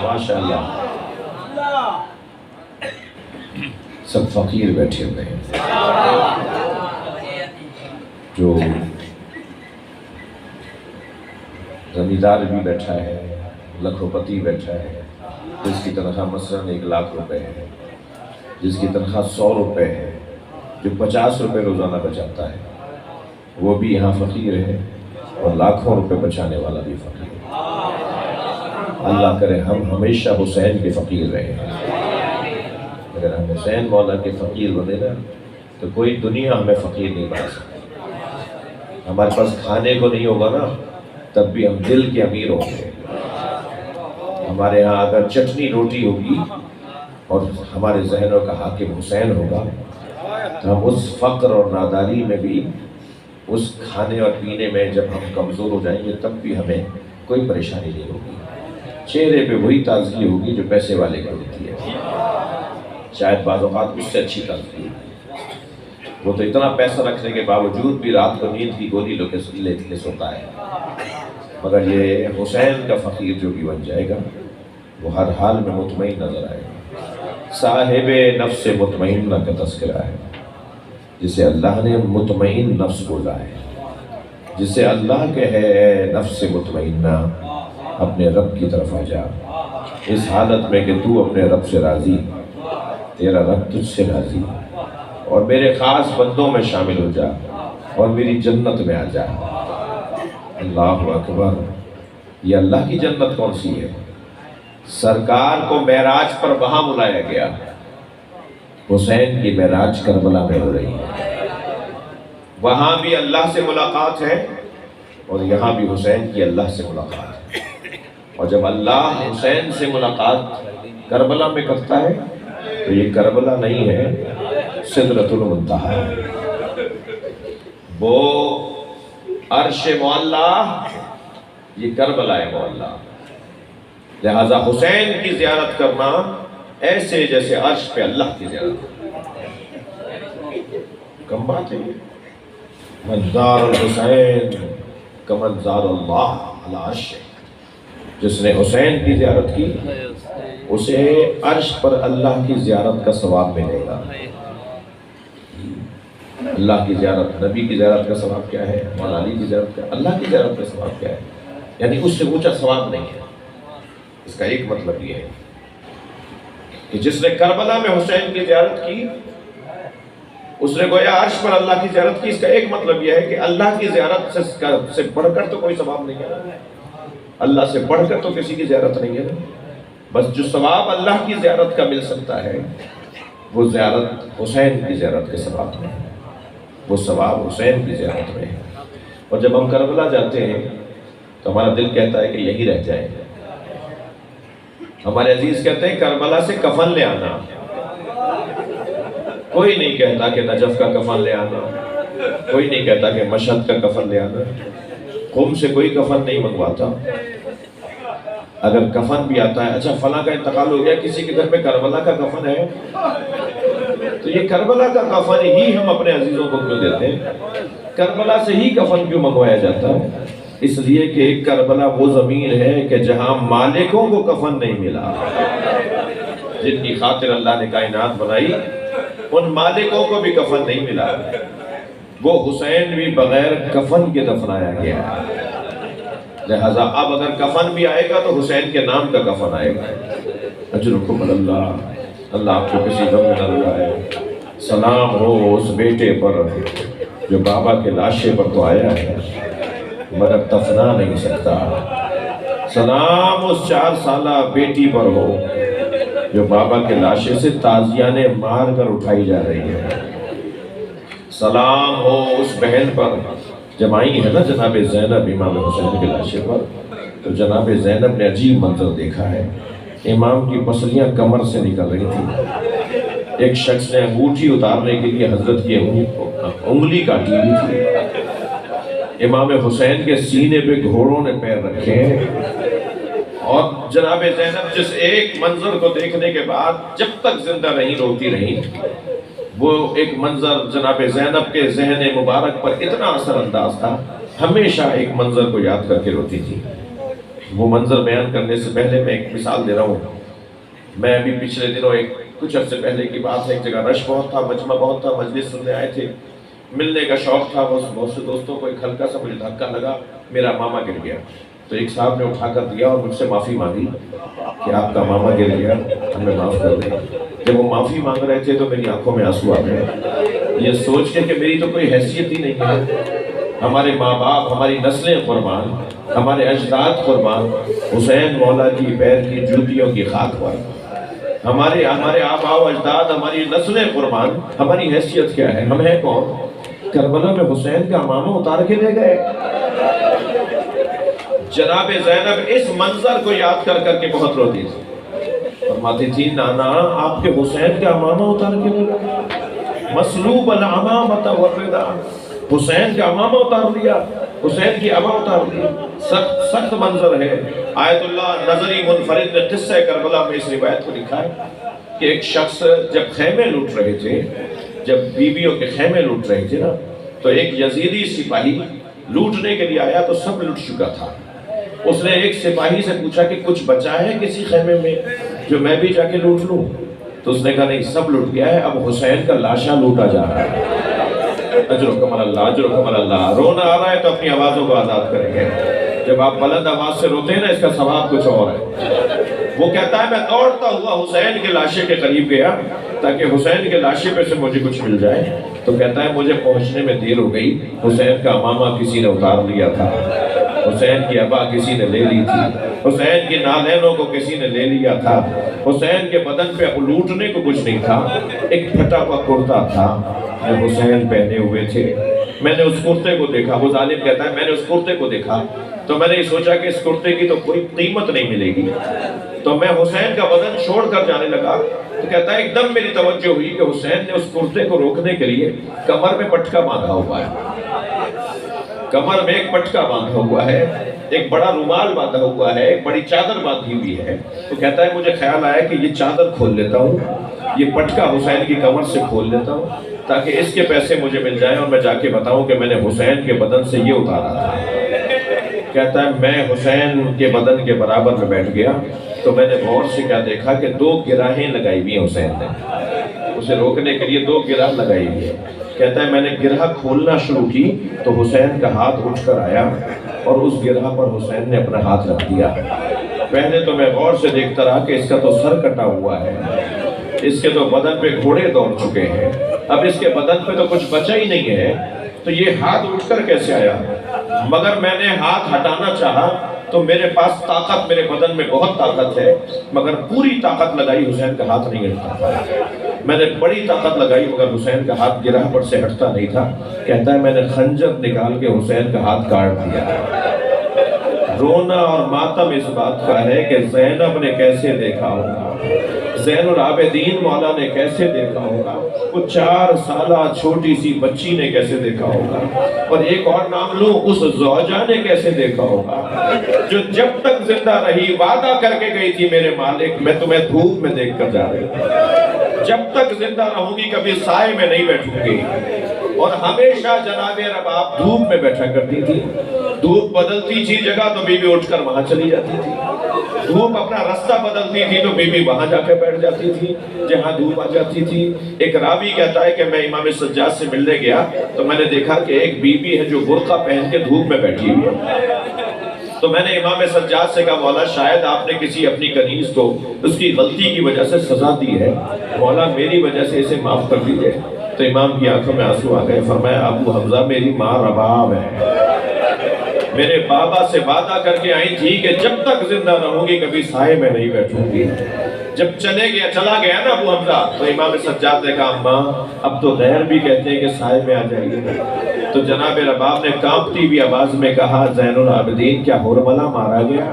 A: ماشاءاللہ سب فقیر بیٹھے ہوئے ہیں. جو زمیندار بھی بیٹھا ہے, لکھوپتی بیٹھا ہے, جس کی تنخواہ مثلاً 1 لاکھ روپے ہے, جس کی تنخواہ 100 روپے ہے, جو 50 روپے روزانہ بچاتا ہے, وہ بھی یہاں فقیر ہے, اور لاکھوں روپے بچانے والا بھی فقیر ہے. اللہ کرے ہم ہمیشہ حسین کے فقیر رہے ہیں. اگر ہم حسین مولا کے فقیر بنے نا تو کوئی دنیا ہمیں فقیر نہیں بنا سکتی. ہمارے پاس کھانے کو نہیں ہوگا نا تب بھی ہم دل کے امیر ہوں گے. ہمارے ہاں اگر چٹنی روٹی ہوگی اور ہمارے ذہنوں کا حاکم حسین ہوگا تو ہم اس فقر اور ناداری میں بھی, اس کھانے اور پینے میں جب ہم کمزور ہو جائیں گے تب بھی ہمیں کوئی پریشانی نہیں ہوگی. چہرے پہ وہی تازگی ہوگی جو پیسے والے کو ہوتی ہے. شاید بعض اوقات اس سے اچھی تازگی ہوگی. وہ تو اتنا پیسہ رکھنے کے باوجود بھی رات کو نیند کی گولی لے کے سوتا ہے. مگر یہ حسین کا فقیر جو بھی بن جائے گا وہ ہر حال میں مطمئن نظر آئے گا. صاحب نفس مطمئنہ کا تذکرہ ہے, جسے اللہ نے مطمئن نفس بولا ہے, جسے اللہ کے ہے نفس مطمئنہ اپنے رب کی طرف آ جا. اس حالت میں کہ تو اپنے رب سے راضی, تیرا رب تجھ سے راضی, اور میرے خاص بندوں میں شامل ہو جا اور میری جنت میں آ جا. اللہ اکبر. یہ اللہ کی جنت کون سی ہے؟ سرکار کو معراج پر وہاں بلایا گیا. حسین کی معراج کربلا میں ہو رہی ہے. وہاں بھی اللہ سے ملاقات ہے اور یہاں بھی حسین کی اللہ سے ملاقات ہے. اور جب اللہ حسین سے ملاقات کربلا میں کرتا ہے تو یہ کربلا نہیں ہے, سدرۃ المنتہا. وہ عرش معلا یہ کربلا معلا، لہذا حسین کی زیارت کرنا ایسے جیسے عرش پہ اللہ کی زیارت کم بات ہے۔ منزار الحسین کمنزار اللہ علی عرش، جس نے حسین کی زیارت کی اسے عرش پر اللہ کی زیارت کا ثواب ملے گا۔ اللہ کی زیارت، نبی کی زیارت کا ثواب کیا ہے؟ مولا علی کی زیارت کا، اللہ کی زیارت کا ثواب کیا ہے؟ یعنی اس سے اونچا ثواب نہیں ہے۔ اس کا ایک مطلب یہ ہے کہ جس نے کربلا میں حسین کی زیارت کی اس نے گویا عرش پر اللہ کی زیارت کی۔ اس کا ایک مطلب یہ ہے کہ اللہ کی زیارت سے بڑھ کر تو کوئی ثواب نہیں ہے، اللہ سے بڑھ کر تو کسی کی زیارت نہیں ہے۔ بس جو ثواب اللہ کی زیارت کا مل سکتا ہے وہ زیارت حسین کی زیارت کے ثواب میں ہے، وہ ثواب حسین کی زیارت میں ہے۔ اور جب ہم کربلا جاتے ہیں تو ہمارا دل کہتا ہے کہ یہی رہ جائے۔ ہمارے عزیز کہتے ہیں کربلا سے کفن لے آنا، کوئی نہیں کہتا کہ نجف کا کفن لے آنا، کوئی نہیں کہتا کہ مشہد کا کفن لے آنا، قم سے کوئی کفن نہیں منگواتا۔ اگر کفن بھی آتا ہے، اچھا فلاں کا انتقال ہو گیا، کسی کے گھر میں کربلا کا کفن ہے، تو یہ کربلا کا کفن ہی ہم اپنے عزیزوں کو کیوں دیتے ہیں؟ کربلا سے ہی کفن کیوں منگوایا جاتا ہے؟ اس لیے کہ کربلا وہ زمین ہے کہ جہاں مالکوں کو کفن نہیں ملا، جن کی خاطر اللہ نے کائنات بنائی ان مالکوں کو بھی کفن نہیں ملا۔ وہ حسین بھی بغیر کفن کے دفنایا گیا ہے، لہذا اب اگر کفن بھی آئے گا تو حسین کے نام کا کفن آئے گا۔ اجرکم اللہ، اللہ آپ کو کسی غم میں نہ لگائے۔ سلام ہو اس بیٹے پر جو بابا کے لاشے پر تو آیا ہے مگر دفنا نہیں سکتا۔ سلام اس 4 سالہ بیٹی پر ہو جو بابا کے لاشے سے تازیانے مار کر اٹھائی جا رہی ہے۔ سلام ہو اس بہن پر، جب آئی ہے نا جناب زینب امام حسین کے لاشے پر، تو جناب زینب نے عجیب منظر دیکھا ہے۔ امام کی پسلیاں کمر سے نکل رہی تھی، ایک شخص نے انگوٹھی اتارنے کے لیے حضرت کی انگلی کاٹی ہوئی تھی۔ امام حسین کے سینے پہ گھوڑوں نے پیر رکھے ہیں، اور جناب زینب جس ایک منظر کو دیکھنے کے بعد جب تک زندہ رہی روتی رہی۔ وہ ایک منظر جناب زینب کے ذہن مبارک پر اتنا اثر انداز تھا، ہمیشہ ایک منظر کو یاد کر کے روتی تھی۔ وہ منظر بیان کرنے سے پہلے میں ایک مثال دے رہا ہوں۔ میں ابھی پچھلے دنوں کچھ عرصے پہلے کی بات ہے، ایک جگہ رش بہت تھا، مجمع بہت تھا، مجلس سننے آئے تھے، ملنے کا شوق تھا، بہت سے دوستوں کو ایک ہلکا سا مجھے دھکا لگا، میرا ماما گر گیا۔ تو ایک صاحب نے اٹھا کر دیا اور مجھ سے معافی مانگی کہ آپ کا ماما گر گیا، ہمیں معاف کر دیں۔ جب وہ معافی مانگ رہے تھے تو میری آنکھوں میں آنسو آ گئے، یہ سوچ کے کہ میری تو کوئی حیثیت ہی نہیں ہے۔ ہمارے ماں باپ، ہماری نسلیں قربان، ہمارے اجداد قربان حسین مولا کی پیر کی جوتیوں کی خاک پر، ہمارے آباء و اجداد، ہماری نسلیں قربان، ہماری حیثیت کیا ہے؟ ہم ہیں کون؟ کربلا میں حسین کا امامہ اتار کے لے گئے۔ جناب زینب اس منظر کو یاد کر کر کے بہت روتی تھی، فرماتی تھی نانا آپ کے حسین کا امامہ اتار کے لے گئے، مسلوب الامامۃ والردا، حسین کا امامہ اتار لیا، حسین کی عبا اتار لی۔ سخت منظر ہے۔ آیت اللہ نظری منفرد نے قصہ کربلا میں اس روایت کو لکھا ہے کہ ایک شخص جب خیمے لوٹ رہے تھے، جب بیویوں کے خیمے لوٹ رہے تھے نا، تو ایک یزیدی سپاہی لوٹنے کے لیے آیا تو سب لٹ چکا تھا۔ اس نے ایک سپاہی سے پوچھا کہ کچھ بچا ہے کسی خیمے میں جو میں بھی جا کے لوٹ لوں؟ تو اس نے کہا نہیں، سب لٹ گیا ہے، اب حسین کا لاشا لوٹا جا رہا ہے۔ اجرکم اللہ، اجرکم اللہ۔ رونا آ رہا ہے تو اپنی آوازوں کو آزاد کریں گے۔ جب آپ بلند آواز سے روتے ہیں نا، اس کا ثواب کچھ اور ہے۔ وہ کہتا ہے میں دوڑتا ہوا حسین کے لاشے کے قریب گیا تاکہ حسین کے لاشے پہ سے مجھے کچھ مل جائے۔ تو کہتا ہے مجھے پہنچنے میں دیر ہو گئی، حسین کا امامہ کسی نے اتار لیا تھا، حسین کی عبا کسی نے لے لی تھی، حسین کی نالینوں کو کسی نے لے لیا تھا، حسین کے بدن پہ اب لوٹنے کو کچھ نہیں تھا، ایک پھٹا ہوا کرتا تھا جو حسین پہنے ہوئے تھے۔ میں نے اس کرتے کو دیکھا، وہ ظالم کہتا ہے میں نے اس کرتے کو دیکھا تو میں نے یہ سوچا کہ اس کرتے کی تو کوئی قیمت نہیں ملے گی، تو میں حسین کا بدن چھوڑ کر جانے لگا۔ تو کہتا ہے ایک دم میری توجہ ہوئی کہ حسین نے اس کرتے کو روکنے کے لیے کمر میں پٹکا باندھا ہوا ہے۔ کمر میں ایک پٹکا باندھا ہوا ہے، ایک بڑا رومال باندھا ہوا ہے، ایک بڑی چادر باندھی ہوئی ہے۔ تو کہتا ہے مجھے خیال آیا کہ یہ چادر کھول لیتا ہوں، یہ پٹکا حسین کی کمر سے کھول لیتا ہوں تاکہ اس کے پیسے مجھے مل جائیں اور میں جا کے بتاؤں کہ میں نے حسین کے بدن سے یہ اتارا تھا۔ کہتا ہے میں حسین کے بدن کے برابر میں بیٹھ گیا تو میں نے غور سے کیا دیکھا کہ 2 گراہیں لگائی ہوئی ہیں حسین نے، اسے روکنے کے لیے 2 گرہ لگائی ہوئی ہے۔ کہتا ہے میں نے گرہ کھولنا شروع کی تو حسین کا ہاتھ اٹھ کر آیا اور اس گرہ پر حسین نے اپنا ہاتھ رکھ دیا۔ پہلے تو میں غور سے دیکھتا رہا کہ اس کا تو سر کٹا ہوا ہے، اس کے تو بدن پہ گھوڑے دوڑ چکے ہیں، اب اس کے بدن پہ تو کچھ بچا ہی نہیں ہے، تو یہ ہاتھ اٹھ کر کیسے آیا؟ مگر میں نے ہاتھ ہٹانا چاہا تو میرے پاس طاقت، میرے بدن میں بہت طاقت ہے، مگر پوری طاقت لگائی حسین کا ہاتھ نہیں ہٹتا۔ میں نے بڑی طاقت لگائی مگر حسین کا ہاتھ گرہ پر سے ہٹتا نہیں تھا۔ کہتا ہے میں نے خنجر نکال کے حسین کا ہاتھ کاٹ دیا۔ رونا اور ماتم اس بات کا ہے کہ زینب نے کیسے دیکھا ہوگا، زین العابدین مولا نے کیسے دیکھا ہوگا، وہ 4 سالہ چھوٹی سی بچی نے کیسے دیکھا ہوگا، اور ایک اور نام لوں اس زوجہ نے کیسے دیکھا ہوگا جو جب تک زندہ رہی وعدہ کر کے گئی تھی میرے مالک میں تمہیں دھوپ میں دیکھ کر جا رہی ہوں، جب تک زندہ رہوں گی کبھی سائے میں نہیں بیٹھوں گی، اور ہمیشہ جناب رباب دھوپ میں بیٹھا کرتی تھی۔ دھوپ بدلتی تھی جگہ تو بی بی اٹھ کر وہاں چلی جاتی تھی، دھوپ اپنا راستہ بدلتی تھی تو بی بی وہاں جا کے بیٹھ جاتی تھی جہاں دھوپ آ جاتی تھی۔ ایک راوی کہتا ہے کہ میں امام سجاد سے ملنے گیا تو میں نے دیکھا کہ ایک بی بی ہے جو برقع پہن کے دھوپ میں بیٹھی ہوئی ہے، تو میں نے امام سجاد سے کہا مولا شاید آپ نے کسی اپنی کنیز کو اس کی غلطی کی وجہ سے سزا دی ہے، مولا میری وجہ سے اسے معاف کر دیجئے۔ تو امام کی آنکھوں میں آنسو آ گئے، فرمایا ابو حمزہ میری ماں رباب ہے، میرے بابا سے وعدہ کر کے آئی تھی کہ جب تک زندہ رہوں گی کبھی سائے میں نہیں بیٹھوں گی، جب چلا گیا نا ابو حمزہ تو امام سجاد نے کہا ماں اب تو غیر بھی کہتے ہیں کہ سائے میں آ جائے گی۔ تو جناب رباب نے کانپتی ہوئی آواز میں کہا زین العابدین کیا ہرملہ مارا گیا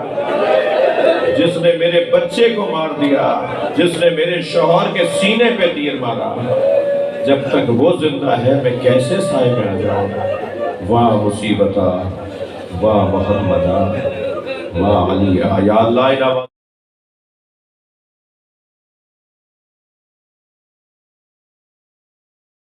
A: جس نے میرے بچے کو مار دیا، جس نے میرے شوہر کے سینے پہ تیر مارا، جب تک وہ زندہ ہے میں کیسے سائے میں آ جاؤں؟ واہ مصیبتہ، واہ محمدہ، واہ علی، یا اللہ